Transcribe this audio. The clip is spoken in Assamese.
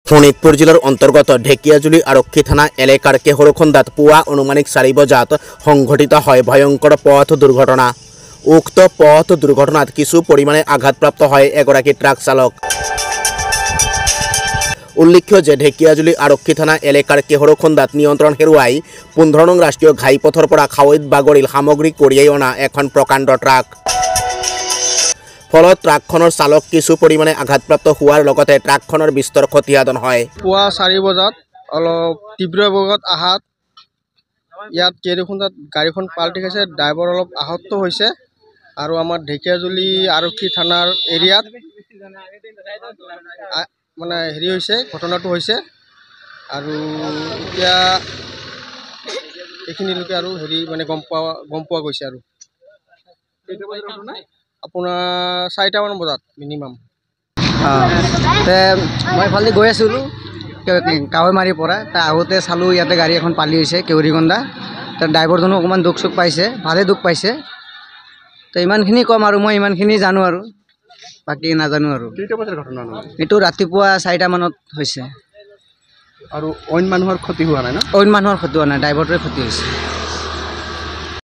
শোণিতপুৰ জিলাৰ অন্তৰ্গত ঢেকিয়াজুলি আৰক্ষী থানা এলেকাৰ কেহৰখন্দাত পুৱা অনুমানিক 4 বজাত সংঘটিত হয় ভয়ংকৰ পথ দুৰ্ঘটনা। উক্ত পথ দুৰ্ঘটনাত কিছু পৰিমাণে আঘাতপ্ৰাপ্ত হয় এগৰাকী ট্ৰাক চালক। উল্লেখ্য যে ঢেকিয়াজুলি আৰক্ষী থানা এলেকাৰ কেহৰখন্দাত নিয়ন্ত্ৰণ হেৰুৱাই 15 নং ৰাষ্ট্ৰীয় ঘাইপথৰ পৰা খাৱৈত বাগৰিল সামগ্ৰী কঢ়িয়াই অনা এখন প্ৰকাণ্ড ট্ৰাক। ফলত ট্ৰাকখনৰ চালক কিছু পৰিমাণে আঘাতপ্ৰাপ্ত হোৱাৰ লগতে ট্ৰাকখনৰ বিস্তৰ ক্ষতিসাধন হয়। পুৱা 4 বজাত অলপ তীব্ৰ বেগত আহাত ইয়াত কেহৰখন্দাত গাড়ীখন পাল্টি খাইছে, ড্ৰাইভাৰ অলপ আহত হৈছে আৰু আমাৰ ঢেকিয়াজুলি আৰক্ষী থানাৰ এৰিয়াত মানে হেৰি হৈছে, ঘটনাটো হৈছে আৰু এতিয়া এইখিনি লোকে আৰু হেৰি মানে গম পোৱা গৈছে আৰু আপোনাৰ 4টা মান বজাত মিনিমাম। মই এইফালে গৈ আছিলোঁ কাৱৈমাৰীৰ পৰা, আহোঁতে চালোঁ ইয়াতে গাড়ী এখন পালি হৈছে কেহৰখন্দা। তাৰ ড্ৰাইভাৰজনো অকণমান দুখ চুখ পাইছে, ভালে দুখ পাইছে। তো ইমানখিনি ক'ম আৰু মই ইমানখিনি জানো আৰু বাকী নাজানো আৰু। এইটো ৰাতিপুৱা 4টা মানত হৈছে। আৰু অইন মানুহৰ ক্ষতি হোৱা নাই ন? অইন মানুহৰ ক্ষতি হোৱা নাই, ড্ৰাইভাৰটোৱে ক্ষতি হৈছে।